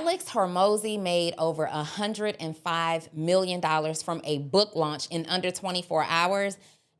Alex Hormozi made over $105 million from a book launch in under 24 hours.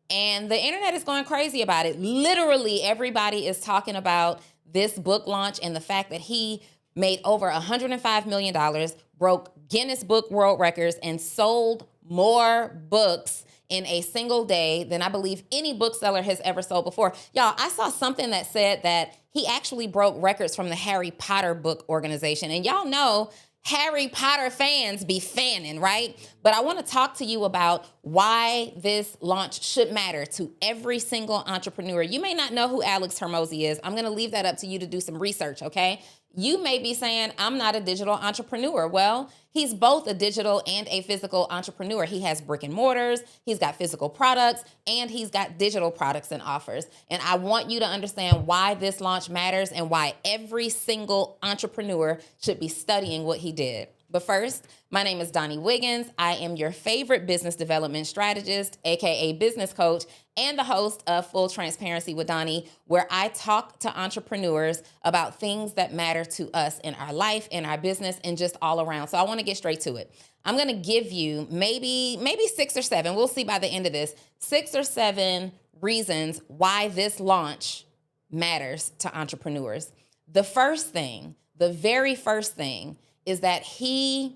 And the internet is going crazy about it. Literally, everybody is talking about this book launch and the fact that he made over $105 million, broke Guinness Book World Records, and sold more books in a single day than I believe any bookseller has ever sold before. Y'all, I saw something that said that he actually broke records from the Harry Potter book organization. And y'all know Harry Potter fans be fanning, right? But I want to talk to you about why this launch should matter to every single entrepreneur. You may not know who Alex Hormozi is. I'm going to leave that up to you to do some research, okay? You may be saying, I'm not a digital entrepreneur. Well, he's both a digital and a physical entrepreneur. He has brick and mortars, he's got physical products, and he's got digital products and offers. And I want you to understand why this launch matters and why every single entrepreneur should be studying what he did. But first, my name is Donnie Wiggins. I am your favorite business development strategist, aka business coach, and the host of Full Transparency with Donnie, where I talk to entrepreneurs about things that matter to us in our life, in our business, and just all around. So I want to get straight to it. I'm going to give you maybe 6 or 7, we'll see by the end of this, 6 or 7 reasons why this launch matters to entrepreneurs. The very first thing, is that he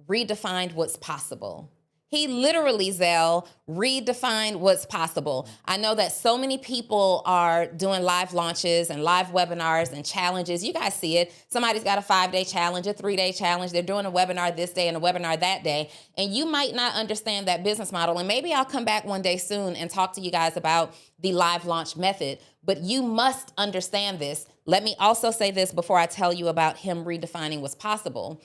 redefined what's possible. He literally, Zell, redefined what's possible. I know that so many people are doing live launches and live webinars and challenges. You guys see it. Somebody's got a 5-day challenge, a 3-day challenge. They're doing a webinar this day and a webinar that day. And you might not understand that business model. And maybe I'll come back one day soon and talk to you guys about the live launch method. But you must understand this. Let me also say this before I tell you about him redefining what's possible.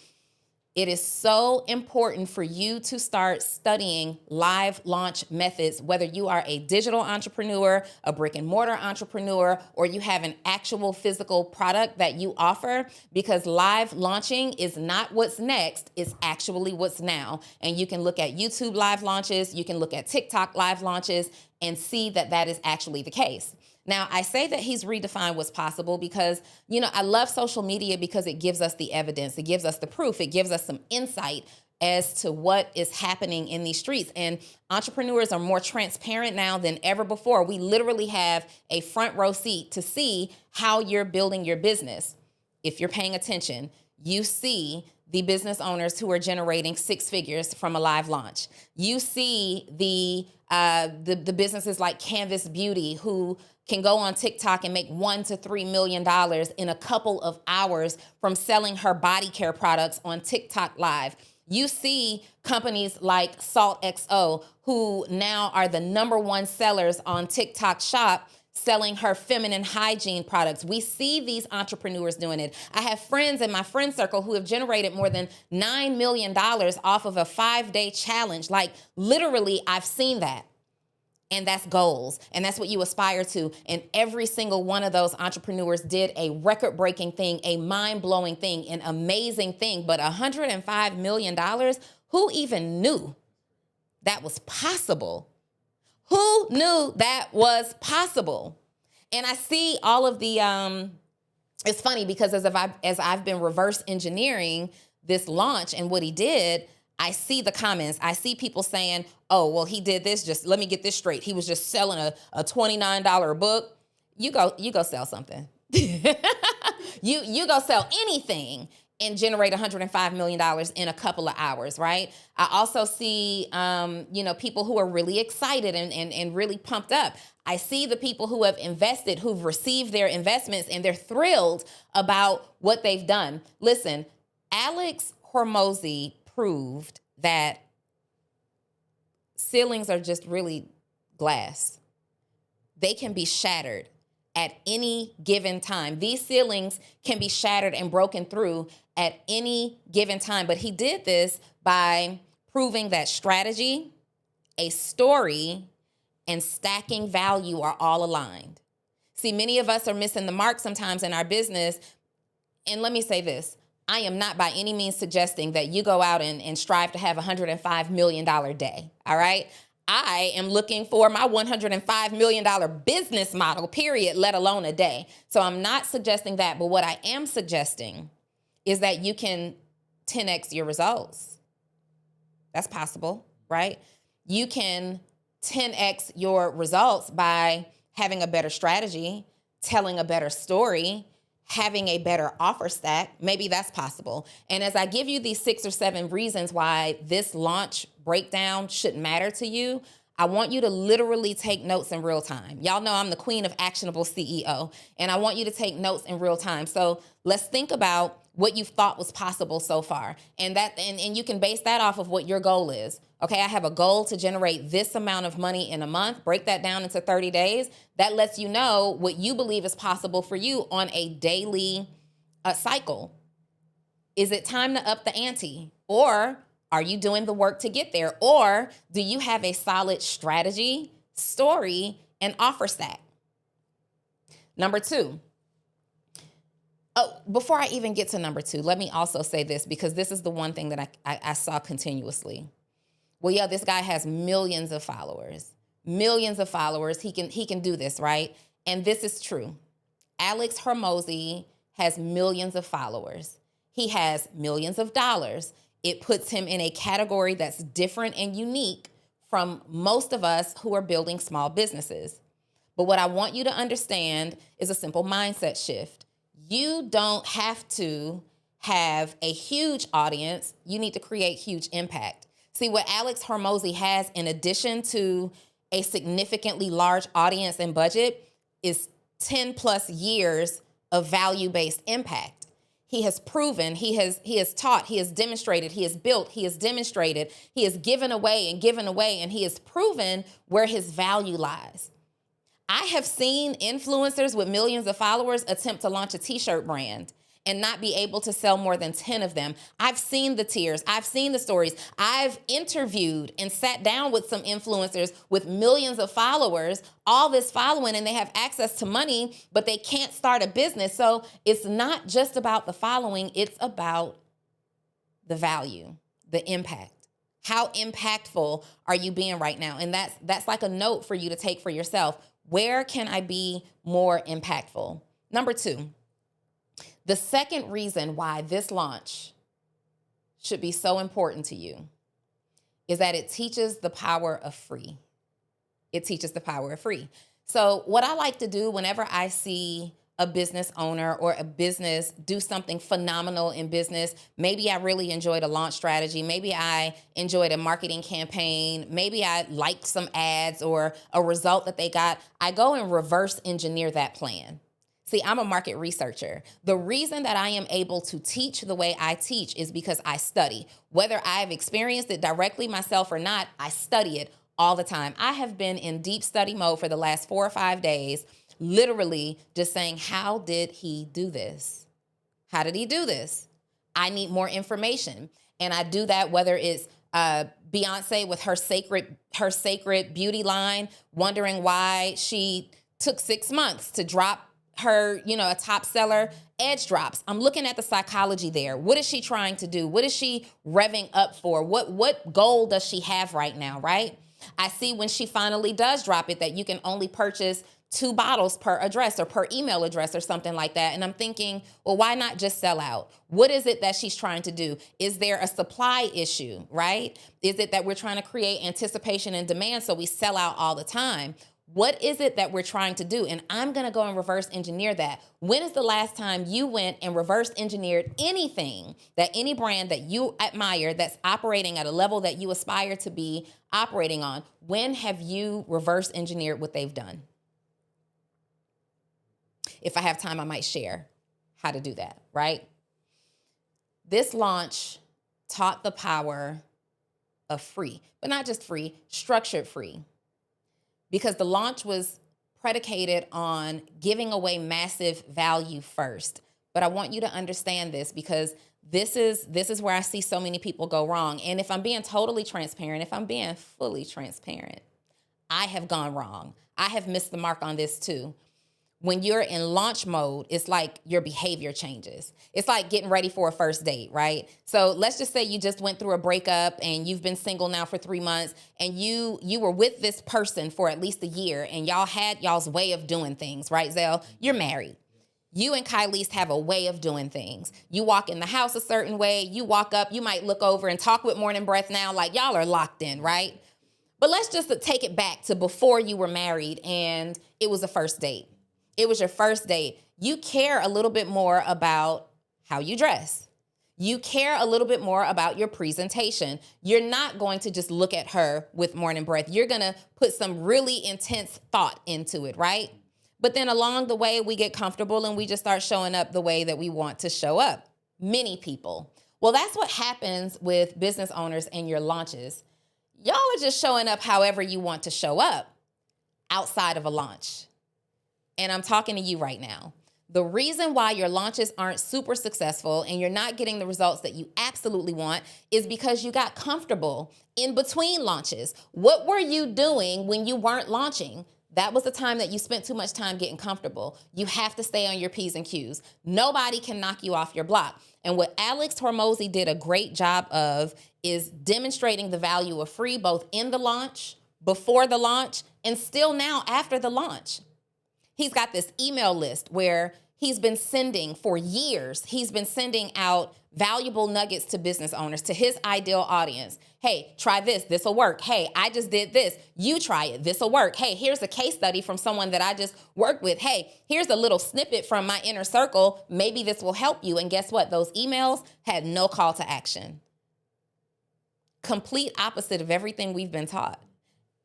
It is so important for you to start studying live launch methods, whether you are a digital entrepreneur, a brick and mortar entrepreneur, or you have an actual physical product that you offer, because live launching is not what's next, it's actually what's now. And you can look at YouTube live launches, you can look at TikTok live launches and see that that is actually the case. Now, I say that he's redefined what's possible because, I love social media because it gives us the evidence, it gives us the proof, it gives us some insight as to what is happening in these streets. And entrepreneurs are more transparent now than ever before. We literally have a front row seat to see how you're building your business. If you're paying attention, you see the business owners who are generating 6 figures from a live launch. You see the businesses like Canvas Beauty who can go on TikTok and make $1 to $3 million in a couple of hours from selling her body care products on TikTok Live. You see companies like Salt XO, who now are the #1 sellers on TikTok Shop, selling her feminine hygiene products. We see these entrepreneurs doing it. I have friends in my friend circle who have generated more than $9 million off of a 5-day challenge. Like, literally, I've seen that. And that's goals. And that's what you aspire to. And every single one of those entrepreneurs did a record-breaking thing, a mind-blowing thing, an amazing thing. But $105 million, who even knew that was possible? Who knew that was possible? And I see all of the, it's funny because as I've been reverse engineering this launch and what he did, I see the comments. I see people saying, oh, well, he did this. Just let me get this straight. He was just selling a $29 book. You go sell something. You go sell anything and generate $105 million in a couple of hours, right? I also see, people who are really excited and really pumped up. I see the people who have invested, who've received their investments, and they're thrilled about what they've done. Listen, Alex Hormozi proved that ceilings are just really glass. They can be shattered at any given time. These ceilings can be shattered and broken through at any given time. But he did this by proving that strategy, a story, and stacking value are all aligned. See, many of us are missing the mark sometimes in our business. And let me say this. I am not by any means suggesting that you go out and strive to have a $105 million day, all right? I am looking for my $105 million business model, period, let alone a day. So I'm not suggesting that, but what I am suggesting is that you can 10x your results. That's possible, right? You can 10x your results by having a better strategy, telling a better story, having a better offer stack. Maybe that's possible. And as I give you these 6 or 7 reasons why this launch breakdown should matter to you, I want you to literally take notes in real time. Y'all know I'm the queen of Actionable CEO, and I want you to take notes in real time. So let's think about what you thought was possible so far. And you can base that off of what your goal is. Okay, I have a goal to generate this amount of money in a month. Break that down into 30 days. That lets you know what you believe is possible for you on a daily cycle. Is it time to up the ante? Or are you doing the work to get there? Or do you have a solid strategy, story, and offer stack? Number 2. Oh, before I even get to number 2, let me also say this, because this is the one thing that I saw continuously. Well, yeah, this guy has millions of followers. Millions of followers. He can do this, right? And this is true. Alex Hormozi has millions of followers. He has millions of dollars. It puts him in a category that's different and unique from most of us who are building small businesses. But what I want you to understand is a simple mindset shift. You don't have to have a huge audience. You need to create huge impact. See, what Alex Hormozi has, in addition to a significantly large audience and budget, is 10 plus years of value-based impact. He has proven, he has taught, he has demonstrated, he has built, he has demonstrated, he has given away, and he has proven where his value lies. I have seen influencers with millions of followers attempt to launch a t-shirt brand and not be able to sell more than 10 of them. I've seen the tears. I've seen the stories. I've interviewed and sat down with some influencers with millions of followers, all this following, and they have access to money, but they can't start a business. So it's not just about the following. It's about the value, the impact. How impactful are you being right now? And that's like a note for you to take for yourself. Where can I be more impactful? Number 2. The second reason why this launch should be so important to you is that it teaches the power of free. It teaches the power of free. So what I like to do whenever I see a business owner or a business do something phenomenal in business, maybe I really enjoyed a launch strategy, maybe I enjoyed a marketing campaign, maybe I liked some ads or a result that they got, I go and reverse engineer that plan. See, I'm a market researcher. The reason that I am able to teach the way I teach is because I study. Whether I've experienced it directly myself or not, I study it all the time. I have been in deep study mode for the last 4 or 5 days, literally just saying, how did he do this? How did he do this? I need more information. And I do that whether it's Beyonce with her sacred beauty line, wondering why she took 6 months to drop her, a top seller, Edge drops. I'm looking at the psychology there. What is she trying to do? What is she revving up for? What goal does she have right now, right? I see when she finally does drop it that you can only purchase 2 bottles per address or per email address or something like that. And I'm thinking, well, why not just sell out? What is it that she's trying to do? Is there a supply issue, right? Is it that we're trying to create anticipation and demand so we sell out all the time? What is it that we're trying to do? And I'm going to go and reverse engineer that. When is the last time you went and reverse engineered anything that any brand that you admire that's operating at a level that you aspire to be operating on? When have you reverse engineered what they've done? If I have time, I might share how to do that, right? This launch taught the power of free, but not just free, structured free. Because the launch was predicated on giving away massive value first. But I want you to understand this because this is where I see so many people go wrong. And if I'm being totally transparent, if I'm being fully transparent, I have gone wrong. I have missed the mark on this too. When you're in launch mode, it's like your behavior changes. It's like getting ready for a first date, right? So let's just say you just went through a breakup and you've been single now for 3 months and you were with this person for at least a year and y'all had y'all's way of doing things, right, Zell? You're married. You and Kylie's have a way of doing things. You walk in the house a certain way. You walk up, you might look over and talk with morning breath now, like y'all are locked in, right? But let's just take it back to before you were married and it was a first date. It was your first date. You care a little bit more about how you dress. You care a little bit more about your presentation. You're not going to just look at her with morning breath. You're going to put some really intense thought into it, right? But then along the way, we get comfortable and we just start showing up the way that we want to show up. Many people. Well, that's what happens with business owners and your launches. Y'all are just showing up however you want to show up outside of a launch. And I'm talking to you right now. The reason why your launches aren't super successful and you're not getting the results that you absolutely want is because you got comfortable in between launches. What were you doing when you weren't launching? That was the time that you spent too much time getting comfortable. You have to stay on your P's and Q's. Nobody can knock you off your block. And what Alex Hormozi did a great job of is demonstrating the value of free, both in the launch, before the launch, and still now after the launch. He's got this email list where he's been sending for years. He's been sending out valuable nuggets to business owners, to his ideal audience. Hey, try this. This will work. Hey, I just did this. You try it. This will work. Hey, here's a case study from someone that I just worked with. Hey, here's a little snippet from my inner circle. Maybe this will help you. And guess what? Those emails had no call to action. Complete opposite of everything we've been taught.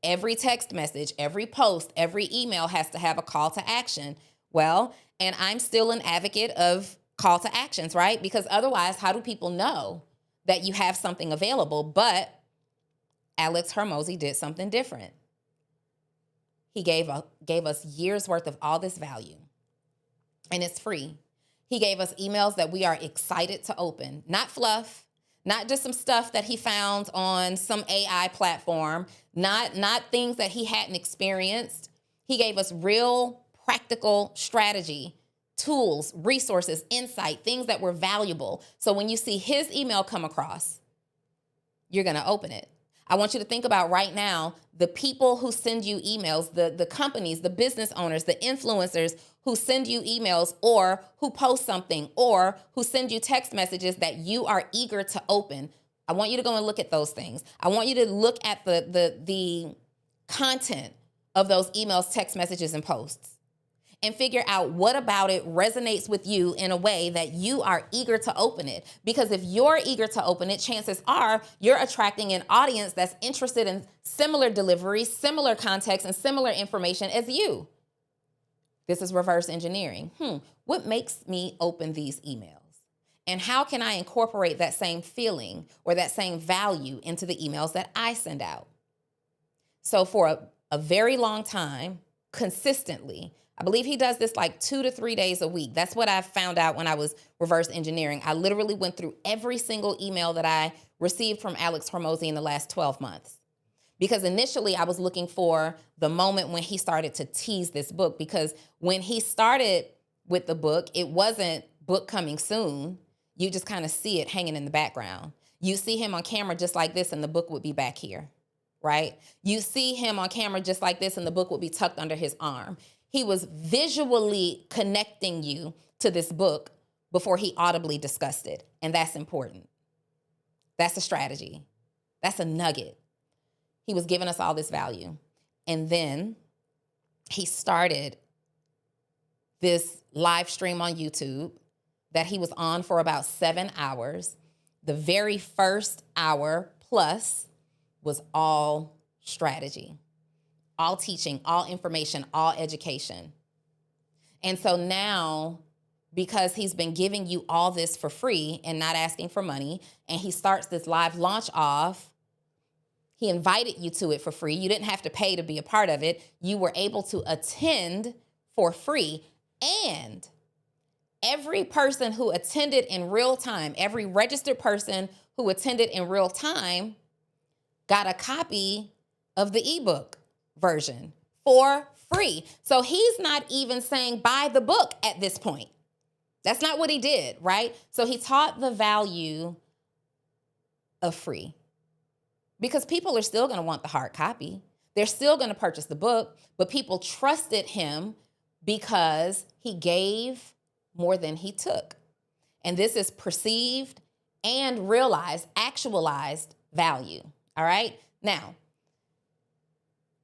Every text message, every post, every email has to have a call to action. Well, and I'm still an advocate of call to actions, right? Because otherwise, how do people know that you have something available? But Alex Hormozi did something different. He gave us years worth of all this value, and it's free. He gave us emails that we are excited to open, not fluff, not just some stuff that he found on some AI platform, not things that he hadn't experienced. He gave us real practical strategy, tools, resources, insight, things that were valuable. So when you see his email come across, you're going to open it. I want you to think about right now, the people who send you emails, the companies, the business owners, the influencers who send you emails or who post something or who send you text messages that you are eager to open. I want you to go and look at those things. I want you to look at the content of those emails, text messages, and posts, and figure out what about it resonates with you in a way that you are eager to open it. Because if you're eager to open it, chances are you're attracting an audience that's interested in similar delivery, similar context, and similar information as you. This is reverse engineering. What makes me open these emails? And how can I incorporate that same feeling or that same value into the emails that I send out? So for a very long time, consistently, I believe he does this like 2 to 3 days a week. That's what I found out when I was reverse engineering. I literally went through every single email that I received from Alex Hormozi in the last 12 months. Because initially I was looking for the moment when he started to tease this book. Because when he started with the book, it wasn't book coming soon. You just kind of see it hanging in the background. You see him on camera just like this and the book would be back here, right? You see him on camera just like this and the book would be tucked under his arm. He was visually connecting you to this book before he audibly discussed it. And that's important. That's a strategy. That's a nugget. He was giving us all this value. And then he started this live stream on YouTube that he was on for about 7 hours. The very first hour plus was all strategy. All teaching, all information, all education. And so now, because he's been giving you all this for free and not asking for money, and he starts this live launch off, he invited you to it for free. You didn't have to pay to be a part of it. You were able to attend for free. And every person who attended in real time, every registered person who attended in real time got a copy of the ebook version for free. So he's not even saying buy the book at this point. That's not what he did, right? So he taught the value of free because people are still going to want the hard copy. They're still going to purchase the book, but people trusted him because he gave more than he took. And this is perceived and realized, actualized value. All right. Now,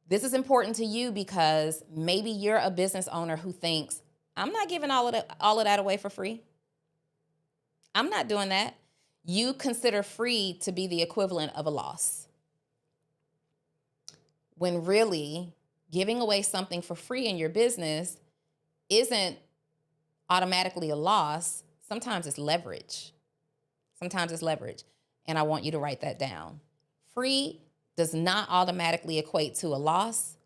this is important to you because maybe you're a business owner who thinks, I'm not giving all of that away for free. I'm not doing that. You consider free to be the equivalent of a loss. When really giving away something for free in your business isn't automatically a loss. Sometimes it's leverage. And I want you to write that down. Free does not automatically equate to a loss.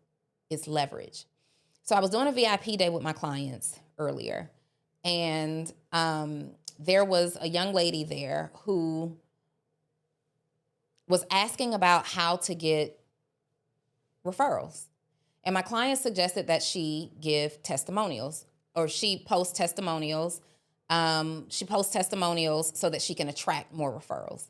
It's leverage. So I was doing a VIP day with my clients earlier, and there was a young lady there who was asking about how to get referrals. And my client suggested that she give testimonials, or she post testimonials. She posts testimonials so that she can attract more referrals.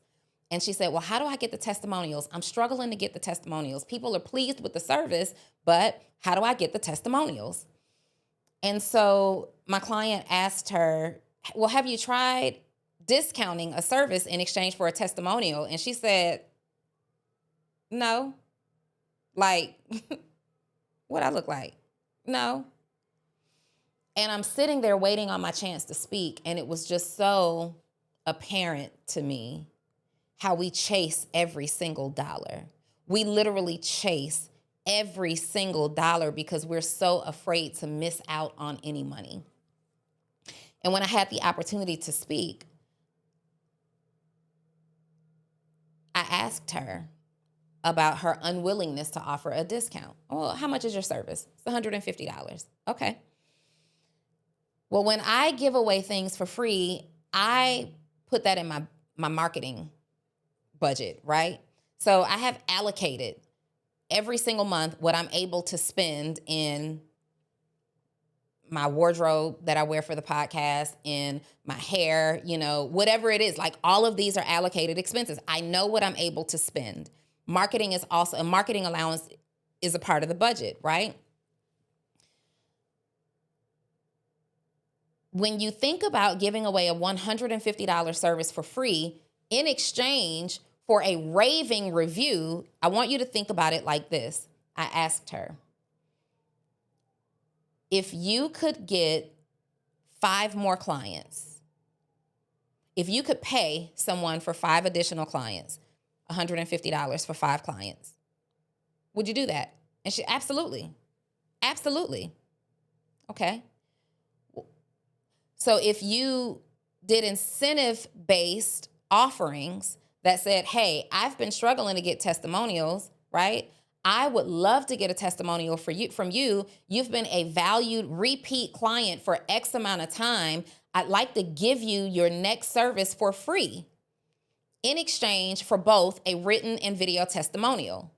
And she said, well, how do I get the testimonials? I'm struggling to get the testimonials. People are pleased with the service, but how do I get the testimonials? And so my client asked her, well, have you tried discounting a service in exchange for a testimonial? And she said, no. Like, what I look like? No. And I'm sitting there waiting on my chance to speak. And it was just so apparent to me how we chase every single dollar. We literally chase every single dollar because we're so afraid to miss out on any money. And when I had the opportunity to speak, I asked her about her unwillingness to offer a discount. Well, how much is your service? It's $150. Okay. Well, when I give away things for free, I put that in my marketing budget, right? So I have allocated every single month what I'm able to spend in my wardrobe that I wear for the podcast, in my hair, whatever it is. Like, all of these are allocated expenses. I know what I'm able to spend. Marketing is also, a marketing allowance is a part of the budget, right? When you think about giving away a $150 service for free in exchange for a raving review, I want you to think about it like this. I asked her, if you could get 5 more clients, if you could pay someone for 5 additional clients, $150 for 5 clients, would you do that? And she, absolutely. Okay. So if you did incentive-based offerings that said, hey, I've been struggling to get testimonials, right? I would love to get a testimonial from you. You've been a valued repeat client for X amount of time. I'd like to give you your next service for free in exchange for both a written and video testimonial.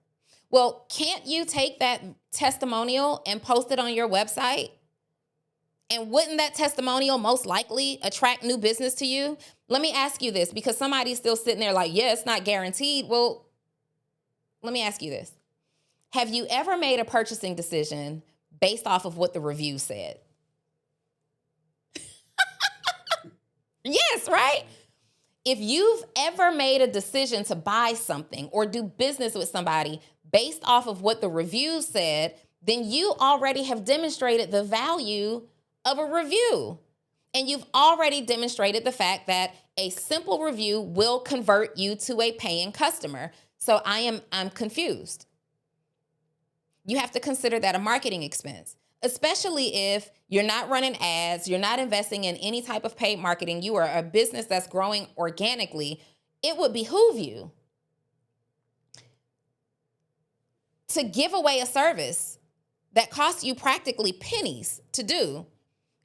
Well, can't you take that testimonial and post it on your website? And wouldn't that testimonial most likely attract new business to you? Let me ask you this, because somebody's still sitting there like, yeah, it's not guaranteed. Well, let me ask you this. Have you ever made a purchasing decision based off of what the review said? Yes, right? If you've ever made a decision to buy something or do business with somebody based off of what the review said, then you already have demonstrated the value of a review. And you've already demonstrated the fact that a simple review will convert you to a paying customer. So I'm confused. You have to consider that a marketing expense, especially if you're not running ads, you're not investing in any type of paid marketing, you are a business that's growing organically. It would behoove you to give away a service that costs you practically pennies to do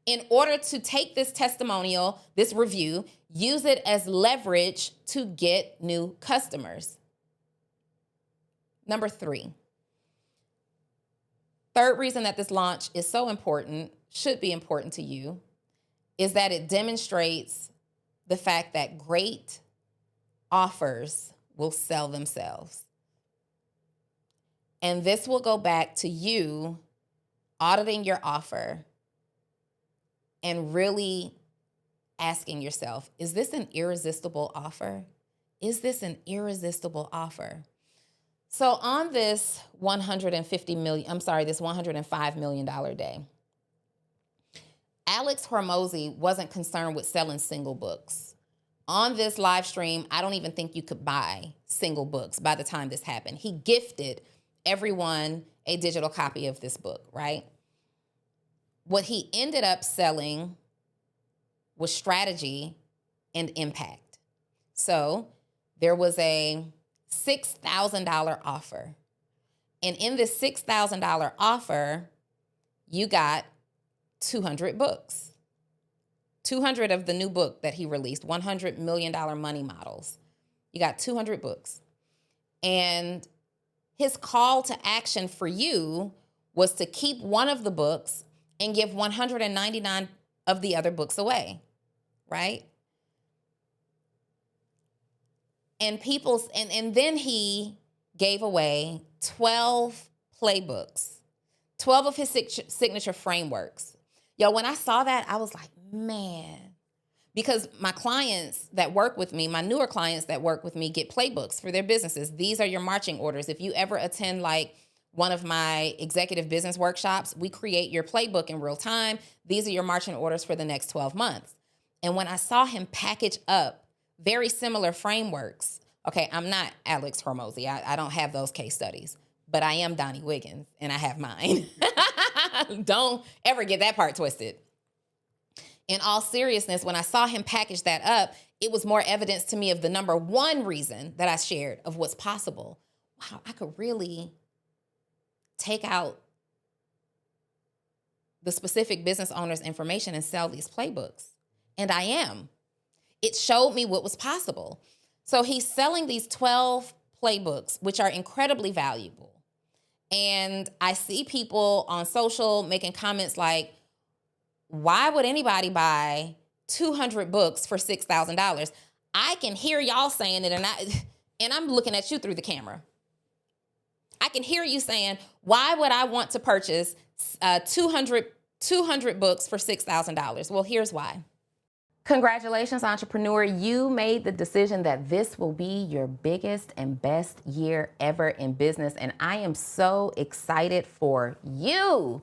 in order to take this testimonial, this review, use it as leverage to get new customers. Number 3. Third reason that this launch is so important, should be important to you, is that it demonstrates the fact that great offers will sell themselves. And this will go back to you auditing your offer and really asking yourself, is this an irresistible offer? Is this an irresistible offer? So on this this $105 million day, Alex Hormozi wasn't concerned with selling single books. On this live stream, I don't even think you could buy single books by the time this happened. He gifted everyone a digital copy of this book, right? What he ended up selling was strategy and impact. So there was a $6,000 offer. And in this $6,000 offer, you got 200 books. 200 of the new book that he released, $100 million money models. You got 200 books. And his call to action for you was to keep one of the books and give 199 of the other books away, right? And then he gave away 12 playbooks, 12 of his signature frameworks. Yo, when I saw that, I was like, man, because my clients that work with me, my newer clients that work with me get playbooks for their businesses. These are your marching orders. If you ever attend like one of my executive business workshops, we create your playbook in real time. These are your marching orders for the next 12 months. And when I saw him package up very similar frameworks, okay, I'm not Alex Hormozi. I don't have those case studies, but I am Donnie Wiggins and I have mine. Don't ever get that part twisted. In all seriousness, when I saw him package that up, it was more evidence to me of the number one reason that I shared of what's possible. Wow, I could really take out the specific business owner's information and sell these playbooks. And I am. It showed me what was possible. So he's selling these 12 playbooks, which are incredibly valuable. And I see people on social making comments like, why would anybody buy 200 books for $6,000? I can hear y'all saying it, and I'm looking at you through the camera. I can hear you saying, why would I want to purchase 200 books for $6,000? Well, here's why. Congratulations, entrepreneur. You made the decision that this will be your biggest and best year ever in business, and I am so excited for you.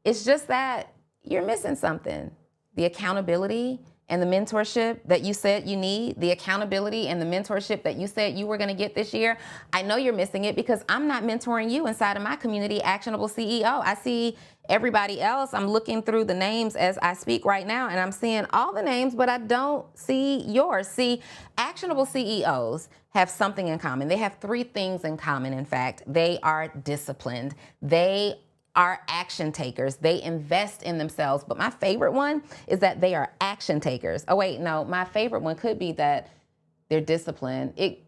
It's just that you're missing something. The accountability and the mentorship that you said you need, the accountability and the mentorship that you said you were going to get this year, I know you're missing it because I'm not mentoring you inside of my community, Actionable CEO. I see everybody else. I'm looking through the names as I speak right now, and I'm seeing all the names, but I don't see yours. See, Actionable CEOs have something in common. They have three things in common, in fact. They are disciplined. They are action takers. They invest in themselves. But my favorite one is that they are action takers. Oh, wait, no, my favorite one could be that they're disciplined. It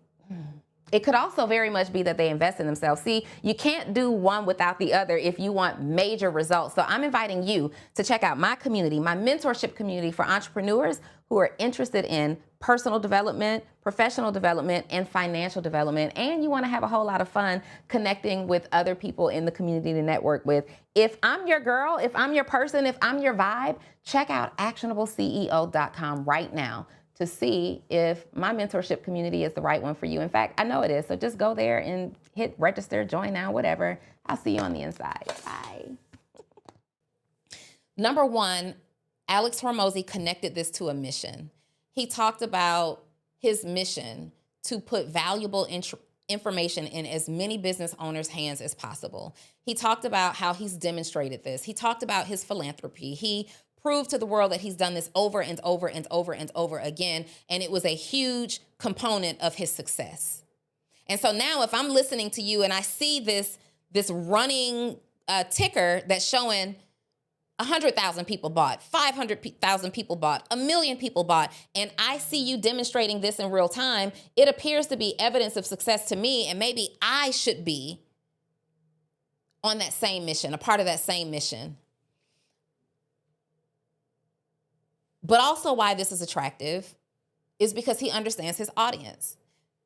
could also very much be that they invest in themselves. See, you can't do one without the other if you want major results. So I'm inviting you to check out my community, my mentorship community for entrepreneurs who are interested in personal development, professional development, and financial development. And you want to have a whole lot of fun connecting with other people in the community to network with. If I'm your girl, if I'm your person, if I'm your vibe, check out actionableceo.com right now to see if my mentorship community is the right one for you. In fact, I know it is. So just go there and hit register, join now, whatever. I'll see you on the inside. Bye. Number one, Alex Hormozi connected this to a mission. He talked about his mission to put valuable information in as many business owners' hands as possible. He talked about how he's demonstrated this. He talked about his philanthropy. He proved to the world that he's done this over and over and over and over again, and it was a huge component of his success. And so now if I'm listening to you and I see this running ticker that's showing 100,000 people bought, 500,000 people bought, 1 million people bought, and I see you demonstrating this in real time, it appears to be evidence of success to me, and maybe I should be on that same mission, a part of that same mission. But also why this is attractive is because he understands his audience.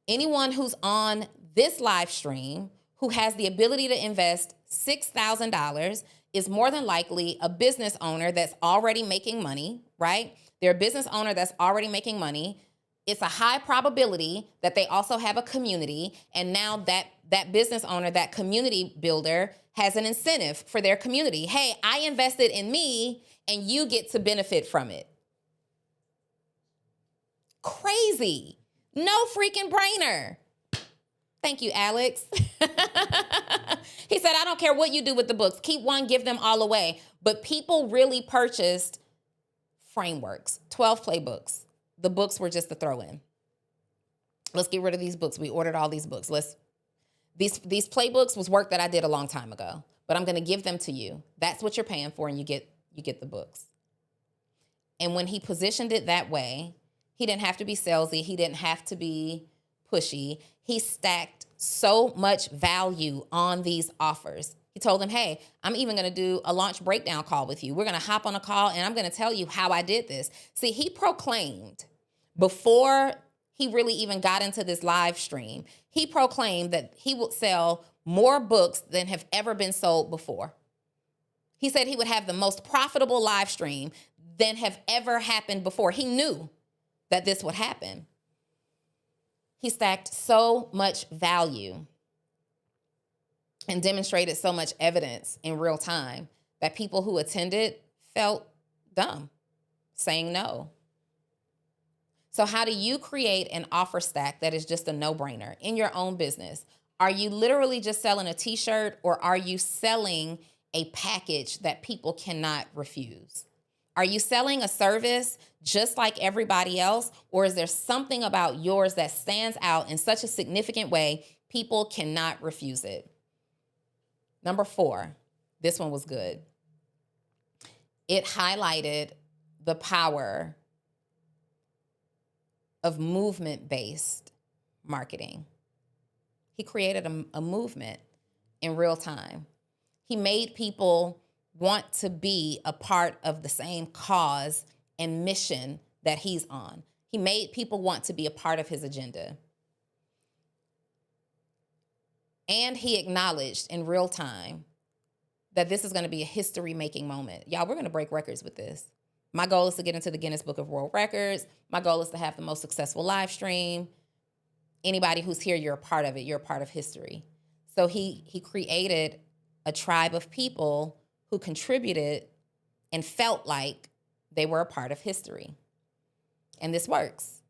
Anyone who's on this live stream who has the ability to invest $6,000 is more than likely a business owner that's already making money, right? They're a business owner that's already making money. It's a high probability that they also have a community. And now that business owner, that community builder, has an incentive for their community. Hey, I invested in me and you get to benefit from it. Crazy. No freaking brainer. Thank you, Alex. He said, I don't care what you do with the books. Keep one, give them all away. But people really purchased frameworks, 12 playbooks. The books were just a throw-in. Let's get rid of these books. We ordered all these books. These playbooks was work that I did a long time ago, but I'm going to give them to you. That's what you're paying for, and you get the books. And when he positioned it that way, he didn't have to be salesy. He didn't have to be pushy. He stacked so much value on these offers. He told them, hey, I'm even going to do a launch breakdown call with you. We're going to hop on a call and I'm going to tell you how I did this. See, he proclaimed before he really even got into this live stream, he proclaimed that he would sell more books than have ever been sold before. He said he would have the most profitable live stream than have ever happened before. He knew that this would happen. He stacked so much value and demonstrated so much evidence in real time that people who attended felt dumb, saying no. So how do you create an offer stack that is just a no-brainer in your own business? Are you literally just selling a t-shirt, or are you selling a package that people cannot refuse? Are you selling a service just like everybody else, or is there something about yours that stands out in such a significant way people cannot refuse it? Number 4, this one was good. It highlighted the power of movement-based marketing. He created a movement in real time. He made people want to be a part of the same cause and mission that he's on. He made people want to be a part of his agenda. And he acknowledged in real time that this is going to be a history-making moment. Y'all, we're going to break records with this. My goal is to get into the Guinness Book of World Records. My goal is to have the most successful live stream. Anybody who's here, you're a part of it. You're a part of history. So he created a tribe of people who contributed and felt like they were a part of history. And this works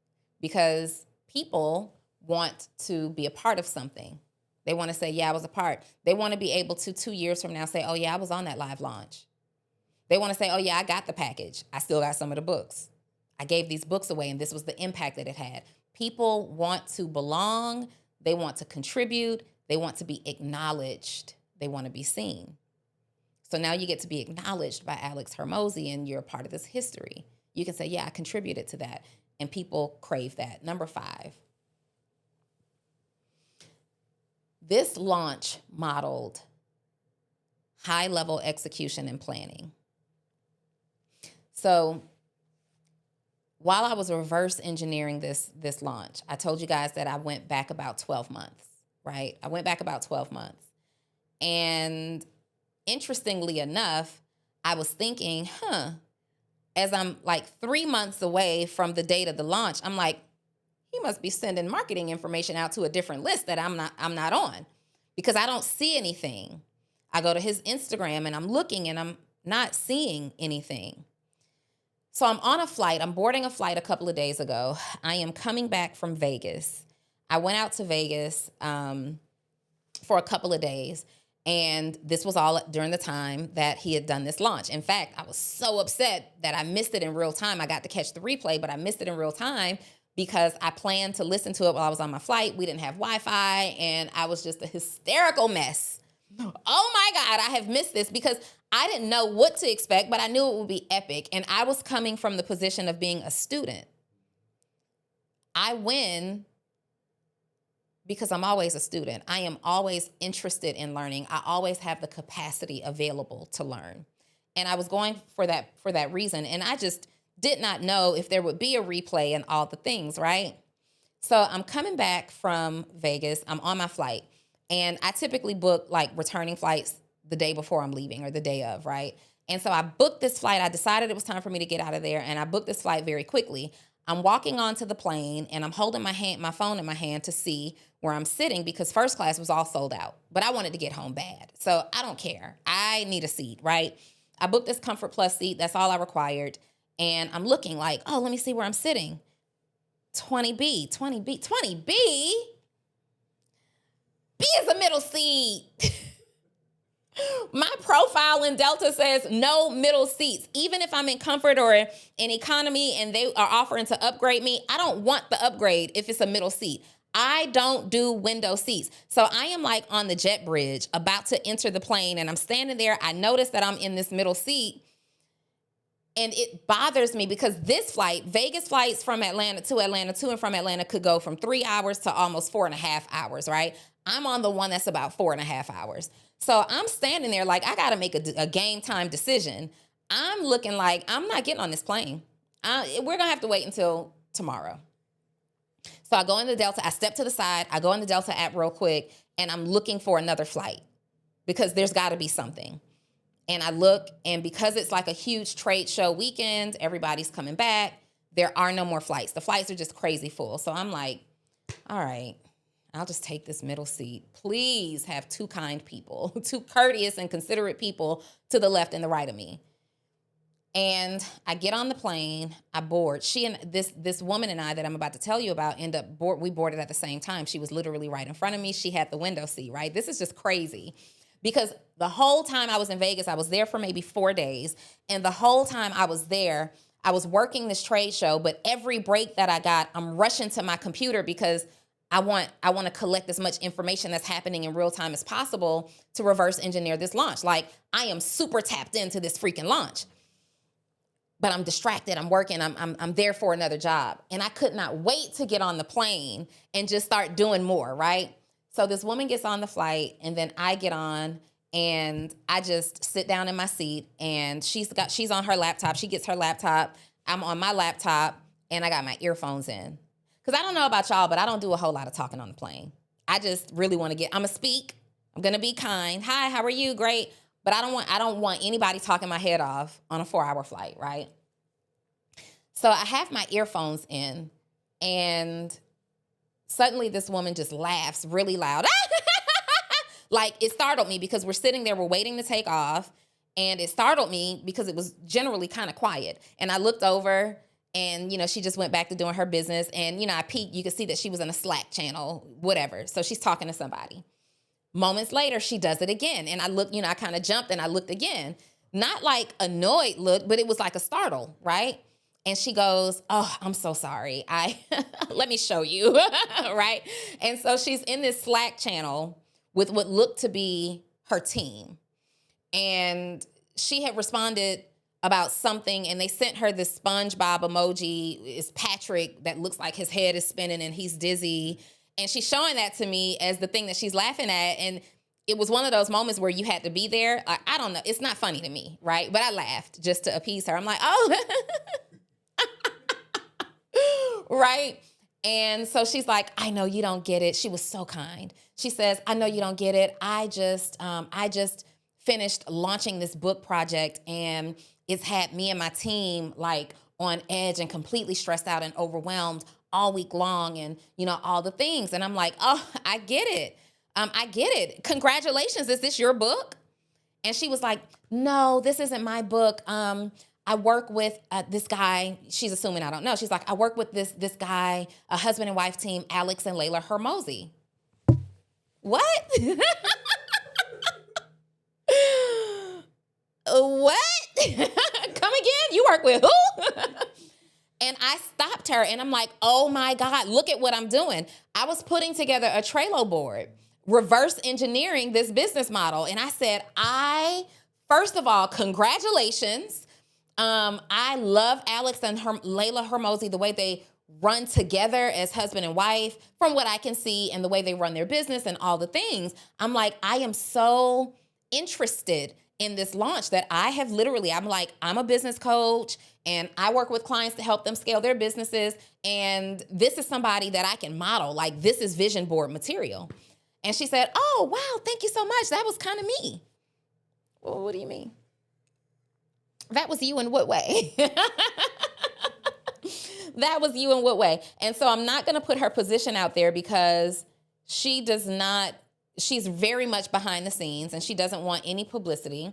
because people want to be a part of something. They want to say, yeah, I was a part. They want to be able to 2 years from now say, oh, yeah, I was on that live launch. They want to say, oh, yeah, I got the package. I still got some of the books. I gave these books away, and this was the impact that it had. People want to belong. They want to contribute. They want to be acknowledged. They want to be seen. So now you get to be acknowledged by Alex Hormozi, and you're a part of this history. You can say, yeah, I contributed to that, and people crave that. Number 5. This launch modeled high-level execution and planning. So while I was reverse engineering this launch, I told you guys that I went back about 12 months, right? I went back about 12 months. And interestingly enough, I was thinking, as I'm like 3 months away from the date of the launch, I'm like, he must be sending marketing information out to a different list that I'm not on, because I don't see anything. I go to his Instagram and I'm looking and I'm not seeing anything. So I'm on a flight. I'm boarding a flight a couple of days ago. I am coming back from Vegas. I went out to Vegas for a couple of days, and this was all during the time that he had done this launch. In fact, I was so upset that I missed it in real time. I got to catch the replay, but I missed it in real time because I planned to listen to it while I was on my flight. We didn't have Wi-Fi, and I was just a hysterical mess. Oh my God, I have missed this because I didn't know what to expect, but I knew it would be epic. And I was coming from the position of being a student. I win because I'm always a student. I am always interested in learning. I always have the capacity available to learn. And I was going for that reason. And I just did not know if there would be a replay and all the things, right? So I'm coming back from Vegas. I'm on my flight. And I typically book like returning flights the day before I'm leaving or the day of, right? And so I booked this flight. I decided it was time for me to get out of there, and I booked this flight very quickly. I'm walking onto the plane, and I'm holding my phone in my hand to see where I'm sitting because first class was all sold out. But I wanted to get home bad. So I don't care. I need a seat, right? I booked this Comfort Plus seat. That's all I required. And I'm looking like, oh, let me see where I'm sitting. 20B. B is a middle seat. My profile in Delta says no middle seats. Even if I'm in comfort or in economy and they are offering to upgrade me, I don't want the upgrade if it's a middle seat. I don't do window seats. So I am like on the jet bridge about to enter the plane, and I'm standing there. I notice that I'm in this middle seat, and it bothers me because this flight, Vegas flights from Atlanta to and from Atlanta could go from 3 hours to almost 4.5 hours, right? I'm on the one that's about 4.5 hours. So I'm standing there like I got to make a game time decision. I'm looking like I'm not getting on this plane. We're going to have to wait until tomorrow. So I go in the Delta. I step to the side. I go in the Delta app real quick, and I'm looking for another flight because there's got to be something. And I look, and because it's like a huge trade show weekend, everybody's coming back. There are no more flights. The flights are just crazy full. So I'm like, all right, I'll just take this middle seat. Please have two kind people, two courteous and considerate people to the left and the right of me. And I get on the plane, I board. She and this woman and I that I'm about to tell you about we boarded at the same time. She was literally right in front of me. She had the window seat, right? This is just crazy because the whole time I was in Vegas, I was there for maybe 4 days. And the whole time I was there, I was working this trade show, but every break that I got, I'm rushing to my computer because I want to collect as much information that's happening in real time as possible to reverse engineer this launch. Like I am super tapped into this freaking launch. But I'm distracted, I'm working, I'm there for another job. And I could not wait to get on the plane and just start doing more, right? So this woman gets on the flight, and then I get on, and I just sit down in my seat, and she's on her laptop. She gets her laptop, I'm on my laptop, and I got my earphones in. Because I don't know about y'all, but I don't do a whole lot of talking on the plane. I just really want to I'm going to speak. I'm going to be kind. Hi, how are you? Great. But I don't want anybody talking my head off on a 4-hour flight, right? So I have my earphones in, and suddenly this woman just laughs really loud. Like it startled me because we're sitting there, we're waiting to take off, and it startled me because it was generally kind of quiet. And I looked over, and she just went back to doing her business, and I peeked. You could see that she was in a Slack channel, whatever. So she's talking to somebody. Moments later, she does it again. And I looked, I kind of jumped and I looked again. Not like annoyed look, but it was like a startle, right? And she goes, oh, I'm so sorry. Let me show you, right? And so she's in this Slack channel with what looked to be her team. And she had responded about something, and they sent her this SpongeBob emoji. It's Patrick that looks like his head is spinning and he's dizzy. And she's showing that to me as the thing that she's laughing at. And it was one of those moments where you had to be there. I don't know. It's not funny to me, right? But I laughed just to appease her. I'm like, oh, right? And so she's like, I know you don't get it. She was so kind. She says, I know you don't get it. I just finished launching this book project, and it's had me and my team like on edge and completely stressed out and overwhelmed all week long, and all the things. And I'm like, oh, I get it. I get it. Congratulations. Is this your book? And she was like, no, this isn't my book. I work with this guy. She's assuming I don't know. She's like, I work with this guy, a husband and wife team, Alex and Layla Hormozi. What? What? Come again? You work with who? And I stopped her, and I'm like, oh my God, look at what I'm doing. I was putting together a Trello board, reverse engineering this business model. And I said, first of all, congratulations. I love Alex and Layla Hormozi, the way they run together as husband and wife, from what I can see, and the way they run their business and all the things. I'm like, I am so interested in this launch that I'm a business coach, and I work with clients to help them scale their businesses. And this is somebody that I can model. Like, this is vision board material. And she said, oh, wow, thank you so much. That was kind of me. Well, what do you mean? That was you in what way? That was you in what way? And so I'm not going to put her position out there because she's very much behind the scenes and she doesn't want any publicity.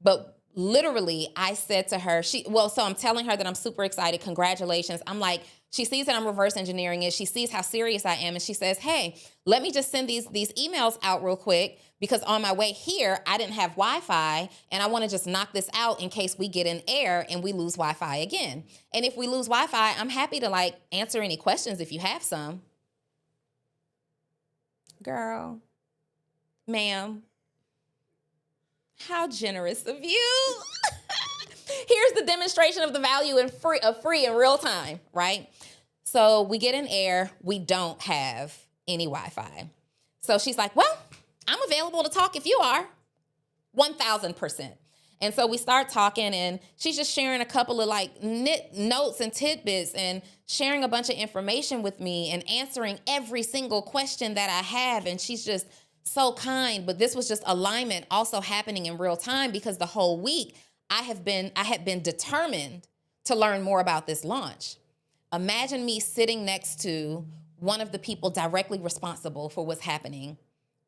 But literally, I said to her, so I'm telling her that I'm super excited. Congratulations. I'm like, she sees that I'm reverse engineering it. She sees how serious I am. And she says, hey, let me just send these emails out real quick because on my way here, I didn't have Wi-Fi and I want to just knock this out in case we get in air and we lose Wi-Fi again. And if we lose Wi-Fi, I'm happy to answer any questions if you have some. Girl, ma'am, how generous of you. Here's the demonstration of the value of free in real time, right? So we get in air. We don't have any Wi-Fi. So she's like, well, I'm available to talk if you are. 1,000%. And so we start talking and she's just sharing a couple of notes and tidbits and sharing a bunch of information with me and answering every single question that I have. And she's just so kind. But this was just alignment also happening in real time because the whole week I had been determined to learn more about this launch. Imagine me sitting next to one of the people directly responsible for what's happening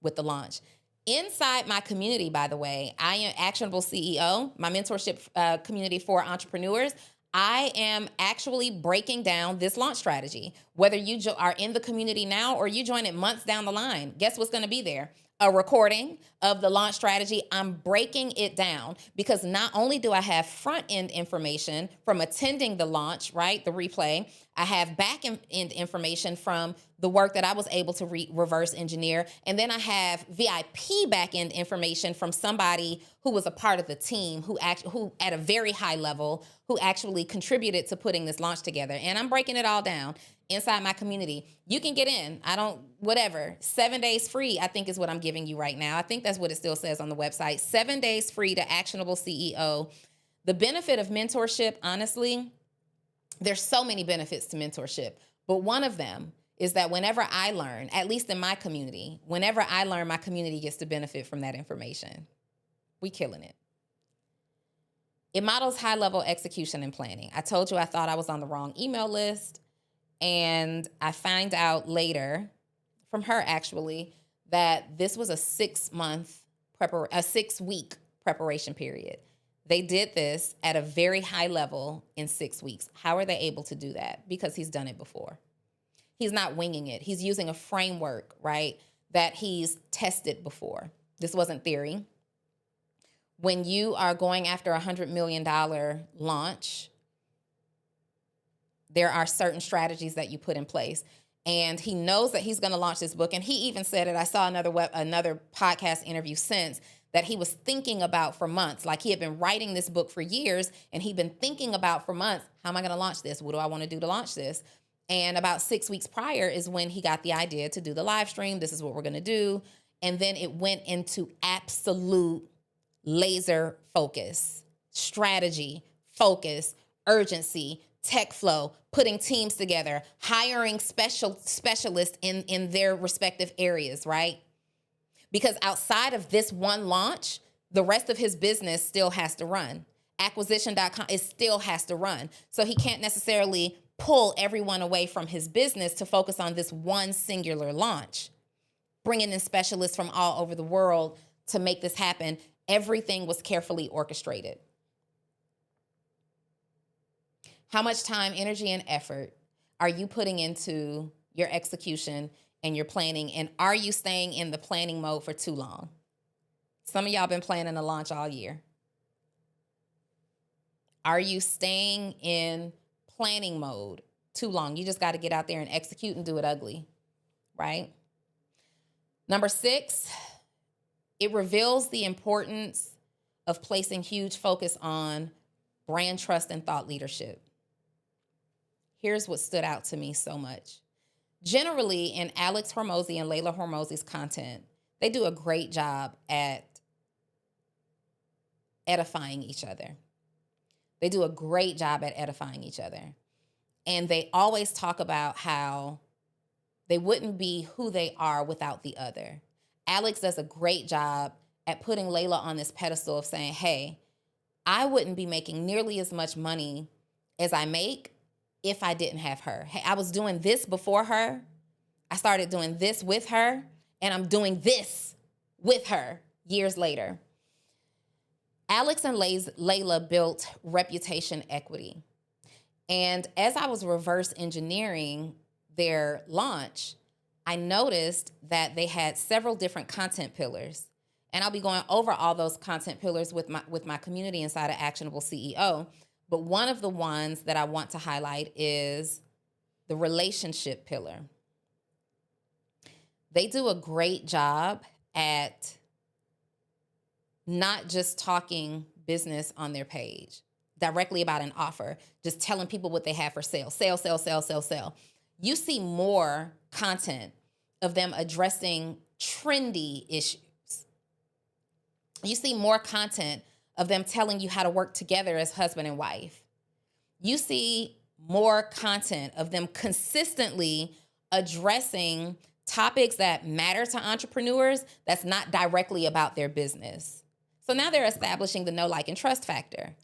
with the launch. Inside my community, by the way, I am Actionable CEO, my mentorship community for entrepreneurs. I am actually breaking down this launch strategy. Whether you are in the community now or you join it months down the line, guess what's going to be there? A recording of the launch strategy. I'm breaking it down because not only do I have front end information from attending the launch, right? The replay, I have back end information from the work that I was able to reverse engineer. And then I have VIP back end information from somebody who was a part of the team who at a very high level, who actually contributed to putting this launch together. And I'm breaking it all down inside my community. You can get in. 7 days free, I think is what I'm giving you right now. I think that's what it still says on the website. 7 days free to Actionable CEO. The benefit of mentorship, honestly, there's so many benefits to mentorship, but one of them is that whenever I learn, at least in my community, whenever I learn, my community gets to benefit from that information. We killing it. It models high-level execution and planning. I told you I thought I was on the wrong email list, and I find out later from her actually that this was a 6-week preparation period. They did this at a very high level in 6 weeks. How are they able to do that? Because he's done it before. He's not winging it. He's using a framework, right, that he's tested before. This wasn't theory. When you are going after a $100 million launch, there are certain strategies that you put in place. And he knows that he's going to launch this book. And he even said it. I saw another podcast interview since that he was thinking about for months. Like he had been writing this book for years and he'd been thinking about for months, how am I going to launch this? What do I want to do to launch this? And about 6 weeks prior is when he got the idea to do the live stream. This is what we're going to do. And then it went into absolute laser focus, strategy, focus, urgency, tech flow, putting teams together, hiring specialists in their respective areas, right? Because outside of this one launch, the rest of his business still has to run. Acquisition.com, it still has to run. So he can't necessarily pull everyone away from his business to focus on this one singular launch. Bringing in specialists from all over the world to make this happen. Everything was carefully orchestrated. How much time, energy, and effort are you putting into your execution and your planning? And are you staying in the planning mode for too long? Some of y'all been planning a launch all year. Are you staying in planning mode too long? You just got to get out there and execute and do it ugly, right? Number 6, it reveals the importance of placing huge focus on brand trust and thought leadership. Here's what stood out to me so much. Generally, in Alex Hormozi and Layla Hormozi's content, they do a great job at edifying each other. They do a great job at edifying each other. And they always talk about how they wouldn't be who they are without the other. Alex does a great job at putting Layla on this pedestal of saying, hey, I wouldn't be making nearly as much money as I make if I didn't have her. Hey, I was doing this before her. I started doing this with her, and I'm doing this with her years later. Alex and Layla built reputation equity. And as I was reverse engineering their launch, I noticed that they had several different content pillars. And I'll be going over all those content pillars with my community inside of Actionable CEO. But one of the ones that I want to highlight is the relationship pillar. They do a great job at not just talking business on their page directly about an offer, just telling people what they have for sale. Sell. You see more content of them addressing trendy issues. You see more content of them telling you how to work together as husband and wife. You see more content of them consistently addressing topics that matter to entrepreneurs that's not directly about their business. So now they're establishing the know, like, and trust factor.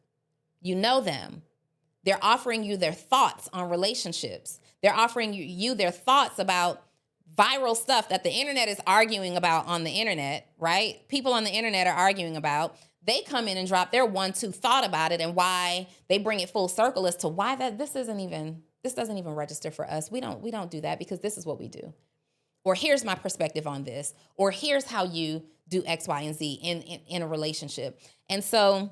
You know them. They're offering you their thoughts on relationships. They're offering you their thoughts about viral stuff that the internet is arguing about on the internet, right? People on the internet are arguing about. They come in and drop their 1-2 thought about it and why they bring it full circle as to why this doesn't even register for us. We don't do that because this is what we do. Or here's my perspective on this. Or here's how you do X, Y, and Z in a relationship. And so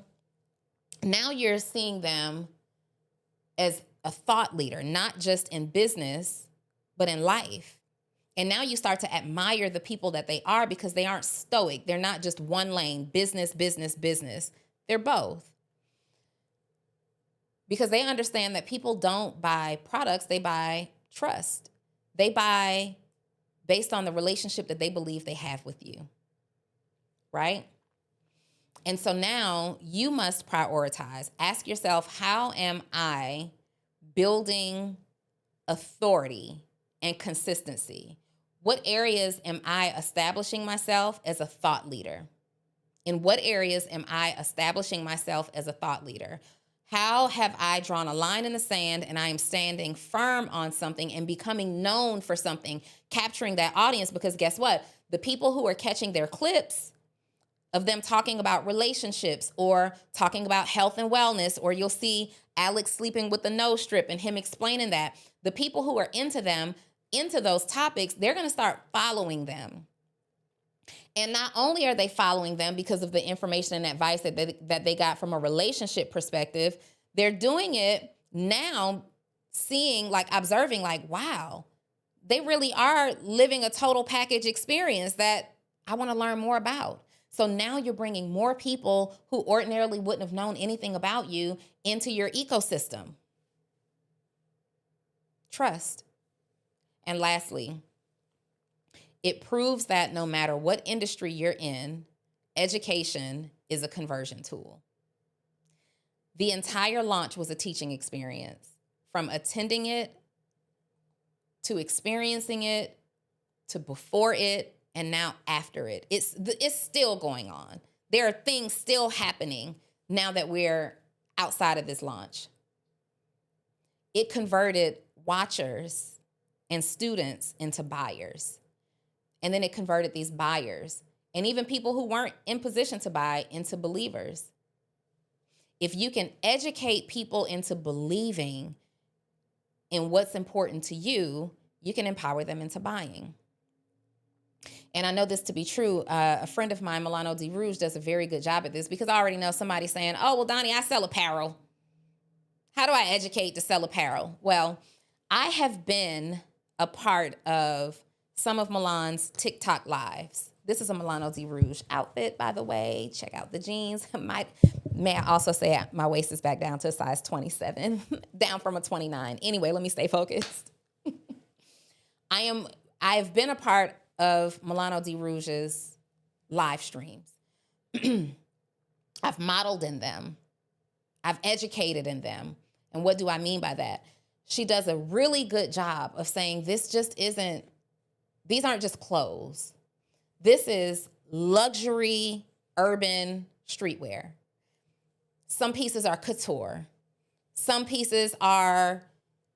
now you're seeing them as a thought leader, not just in business, but in life. And now you start to admire the people that they are because they aren't stoic. They're not just one lane, business. They're both. Because they understand that people don't buy products, they buy trust. They buy based on the relationship that they believe they have with you, right? And so now you must prioritize. Ask yourself, how am I building authority and consistency? What areas am I establishing myself as a thought leader? In what areas am I establishing myself as a thought leader? How have I drawn a line in the sand and I am standing firm on something and becoming known for something, capturing that audience? Because guess what? The people who are catching their clips of them talking about relationships or talking about health and wellness, or you'll see Alex sleeping with the nose strip and him explaining that. The people who are into those topics, they're going to start following them. And not only are they following them because of the information and advice that they got from a relationship perspective, they're doing it now, observing, wow, they really are living a total package experience that I want to learn more about. So now you're bringing more people who ordinarily wouldn't have known anything about you into your ecosystem. Trust. And lastly, it proves that no matter what industry you're in, education is a conversion tool. The entire launch was a teaching experience, from attending it to experiencing it to before it and now after it. It's still going on. There are things still happening now that we're outside of this launch. It converted watchers and students into buyers. And then it converted these buyers and even people who weren't in position to buy into believers. If you can educate people into believing in what's important to you, you can empower them into buying. And I know this to be true. A friend of mine, Milano D. Rouge, does a very good job at this because I already know somebody saying, oh, well, Donnie, I sell apparel. How do I educate to sell apparel? Well, I have been a part of some of Milan's TikTok lives. This is a Milano D. Rouge outfit, by the way. Check out the jeans. May I also say my waist is back down to a size 27, down from a 29. Anyway, let me stay focused. I've been a part of Milano D. Rouge's live streams. I've modeled in them. I've educated in them. And what do I mean by that? She does a really good job of saying these aren't just clothes. This is luxury urban streetwear. Some pieces are couture. Some pieces are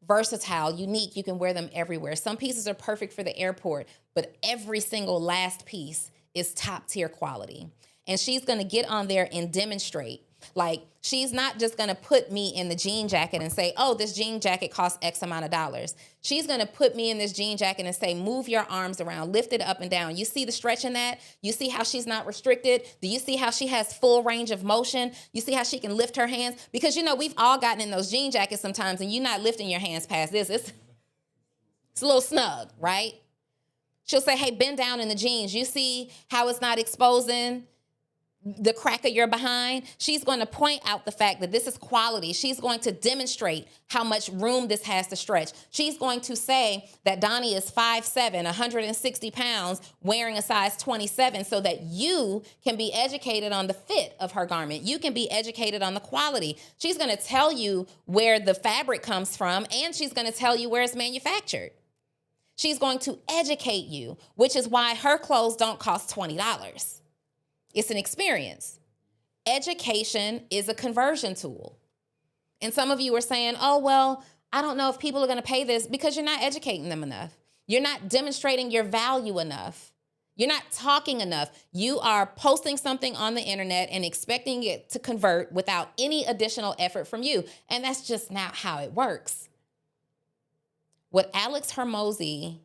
versatile, unique. You can wear them everywhere. Some pieces are perfect for the airport, but every single last piece is top tier quality. And she's going to get on there and demonstrate. Like, she's not just going to put me in the jean jacket and say, oh, this jean jacket costs X amount of dollars. She's going to put me in this jean jacket and say, move your arms around, lift it up and down. You see the stretch in that? You see how she's not restricted? Do you see how she has full range of motion? You see how she can lift her hands? Because, you know, we've all gotten in those jean jackets sometimes and you're not lifting your hands past this. It's a little snug, right? She'll say, hey, bend down in the jeans. You see how it's not exposing the crack of your behind? She's going to point out the fact that this is quality. She's going to demonstrate how much room this has to stretch. She's going to say that Donnie is 5'7", 160 pounds, wearing a size 27, so that you can be educated on the fit of her garment. You can be educated on the quality. She's going to tell you where the fabric comes from, and she's going to tell you where it's manufactured. She's going to educate you, which is why her clothes don't cost $20. It's an experience. Education is a conversion tool. And some of you are saying, oh, well, I don't know if people are going to pay this, because you're not educating them enough. You're not demonstrating your value enough. You're not talking enough. You are posting something on the internet and expecting it to convert without any additional effort from you. And that's just not how it works. What Alex Hormozi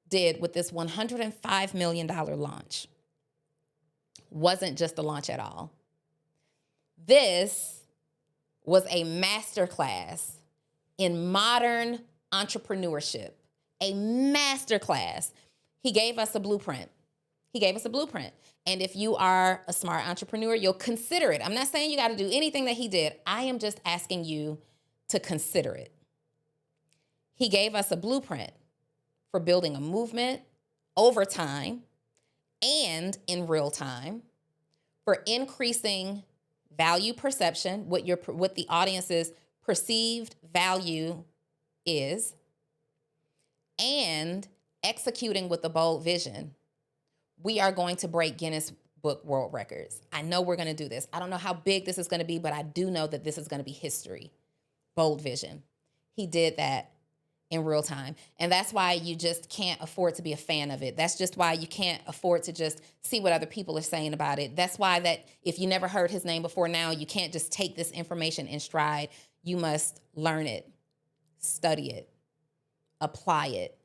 did with this $105 million launch wasn't just a launch at all. This was a masterclass in modern entrepreneurship, a masterclass. He gave us a blueprint. And if you are a smart entrepreneur, you'll consider it. I'm not saying you got to do anything that he did. I am just asking you to consider it. He gave us a blueprint for building a movement over time and in real time, for increasing value perception, what the audience's perceived value is, and executing with a bold vision. We are going to break Guinness World Records. I know we're going to do this. I don't know how big this is going to be, but I do know that this is going to be history. Bold vision. He did that in real time. And that's why you just can't afford to be a fan of it. That's just why you can't afford to just see what other people are saying about it. That's why that if you never heard his name before now, you can't just take this information in stride. You must learn it, study it, apply it,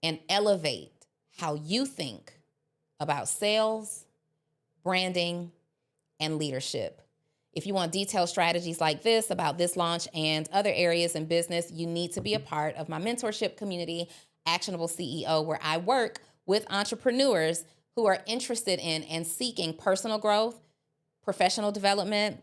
and elevate how you think about sales, branding, and leadership. If you want detailed strategies like this about this launch and other areas in business, you need to be a part of my mentorship community, Actionable CEO, where I work with entrepreneurs who are interested in and seeking personal growth, professional development,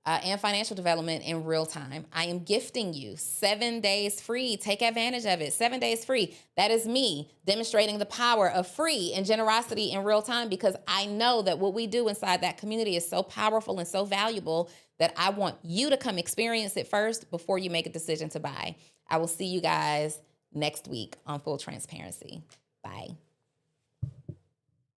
and financial development in real time. I am gifting you 7 days free. Take advantage of it. 7 days free. That is me demonstrating the power of free and generosity in real time, because I know that what we do inside that community is so powerful and so valuable that I want you to come experience it first before you make a decision to buy. I will see you guys next week on Full Transparency. Bye.